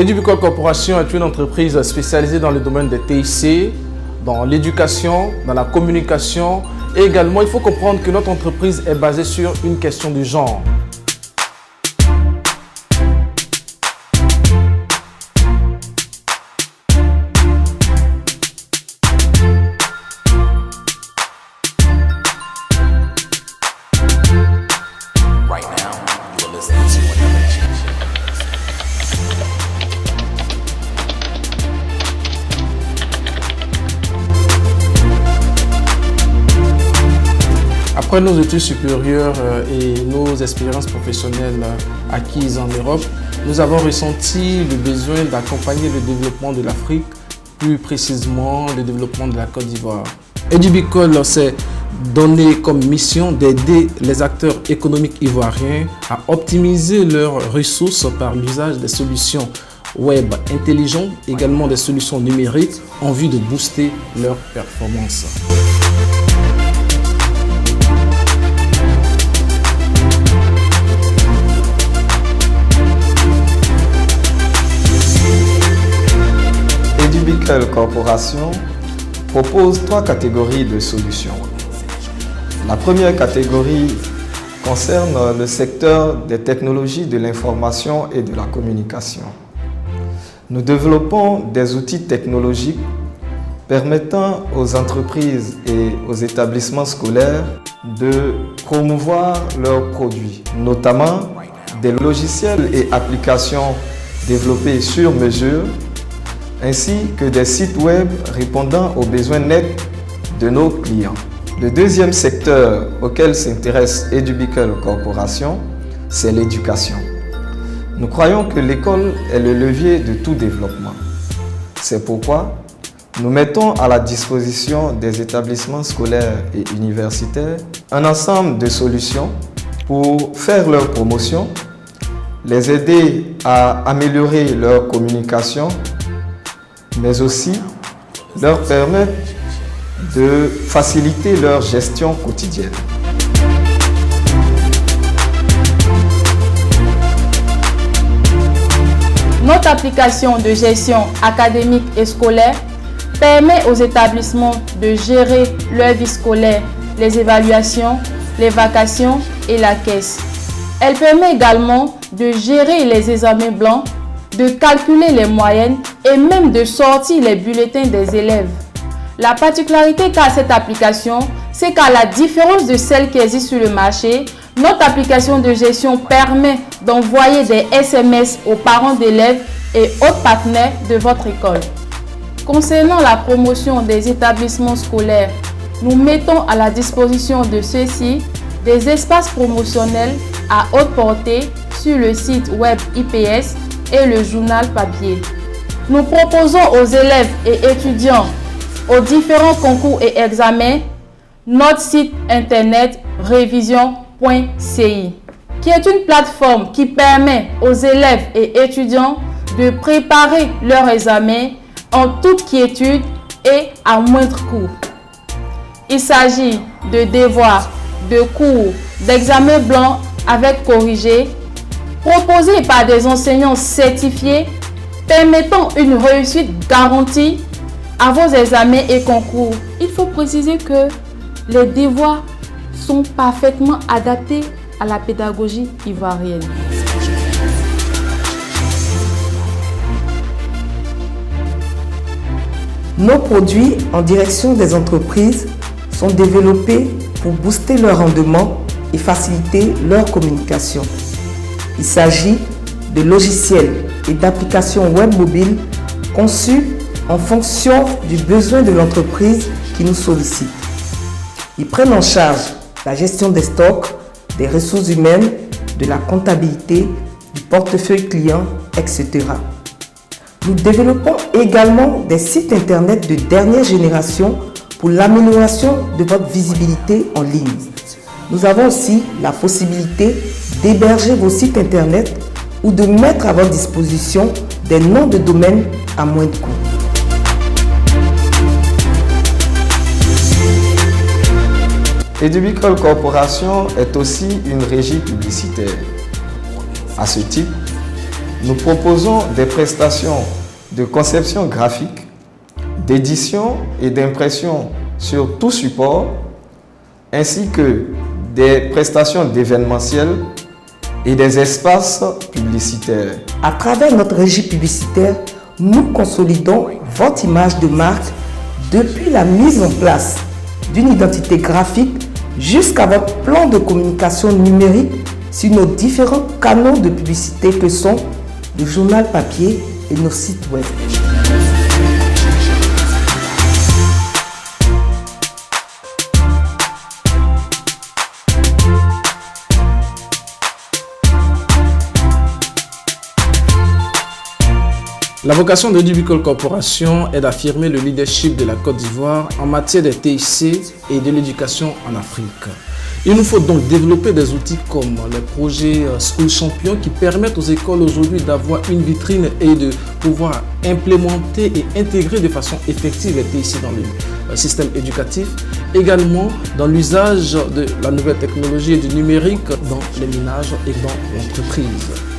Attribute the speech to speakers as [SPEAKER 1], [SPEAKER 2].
[SPEAKER 1] Edubicol Corporation est une entreprise spécialisée dans le domaine des TIC, dans l'éducation, dans la communication. Et également, il faut comprendre que notre entreprise est basée sur une question du genre. Après nos études supérieures et nos expériences professionnelles acquises en Europe, nous avons ressenti le besoin d'accompagner le développement de l'Afrique, plus précisément le développement de la Côte d'Ivoire. Edubicol s'est donné comme mission d'aider les acteurs économiques ivoiriens à optimiser leurs ressources par l'usage des solutions web intelligentes, également des solutions numériques en vue de booster leurs performances.
[SPEAKER 2] Edubicol Corporation propose 3 catégories de solutions. La première catégorie concerne le secteur des technologies de l'information et de la communication. Nous développons des outils technologiques permettant aux entreprises et aux établissements scolaires de promouvoir leurs produits, notamment des logiciels et applications développés sur mesure, ainsi que des sites web répondant aux besoins nets de nos clients. Le deuxième secteur auquel s'intéresse Edubicol Corporation, c'est l'éducation. Nous croyons que l'école est le levier de tout développement. C'est pourquoi nous mettons à la disposition des établissements scolaires et universitaires un ensemble de solutions pour faire leur promotion, les aider à améliorer leur communication, mais aussi leur permettre de faciliter leur gestion quotidienne.
[SPEAKER 3] Notre application de gestion académique et scolaire permet aux établissements de gérer leur vie scolaire, les évaluations, les vacations et la caisse. Elle permet également de gérer les examens blancs, de calculer les moyennes et même de sortir les bulletins des élèves. La particularité qu'a cette application, c'est qu'à la différence de celle qui existe sur le marché, notre application de gestion permet d'envoyer des SMS aux parents d'élèves et autres partenaires de votre école. Concernant la promotion des établissements scolaires, nous mettons à la disposition de ceux-ci des espaces promotionnels à haute portée sur le site web IPS et le journal papier. Nous proposons aux élèves et étudiants aux différents concours et examens notre site internet revision.ci, qui est une plateforme qui permet aux élèves et étudiants de préparer leurs examens en toute quiétude et à moindre coût. Il s'agit de devoirs, de cours, d'examens blancs avec corrigé, proposés par des enseignants certifiés, permettant une réussite garantie à vos examens et concours. Il faut préciser que les devoirs sont parfaitement adaptés à la pédagogie ivoirienne.
[SPEAKER 4] Nos produits en direction des entreprises sont développés pour booster leur rendement et faciliter leur communication. Il s'agit de logiciels et d'applications web mobiles conçus en fonction du besoin de l'entreprise qui nous sollicite. Ils prennent en charge la gestion des stocks, des ressources humaines, de la comptabilité, du portefeuille client, etc. Nous développons également des sites internet de dernière génération pour l'amélioration de votre visibilité en ligne. Nous avons aussi la possibilité d'héberger vos sites internet ou de mettre à votre disposition des noms de domaine à moindre coût.
[SPEAKER 2] Edubicol Corporation est aussi une régie publicitaire. À ce titre, nous proposons des prestations de conception graphique, d'édition et d'impression sur tout support, ainsi que des prestations d'événementiel et des espaces publicitaires.
[SPEAKER 4] À travers notre régie publicitaire, nous consolidons votre image de marque depuis la mise en place d'une identité graphique jusqu'à votre plan de communication numérique sur nos différents canaux de publicité que sont le journal papier et nos sites web.
[SPEAKER 1] La vocation de Dubicol Corporation est d'affirmer le leadership de la Côte d'Ivoire en matière des TIC et de l'éducation en Afrique. Il nous faut donc développer des outils comme les projets School Champion qui permettent aux écoles aujourd'hui d'avoir une vitrine et de pouvoir implémenter et intégrer de façon effective les TIC dans le système éducatif, également dans l'usage de la nouvelle technologie et du numérique dans les ménages et dans l'entreprise.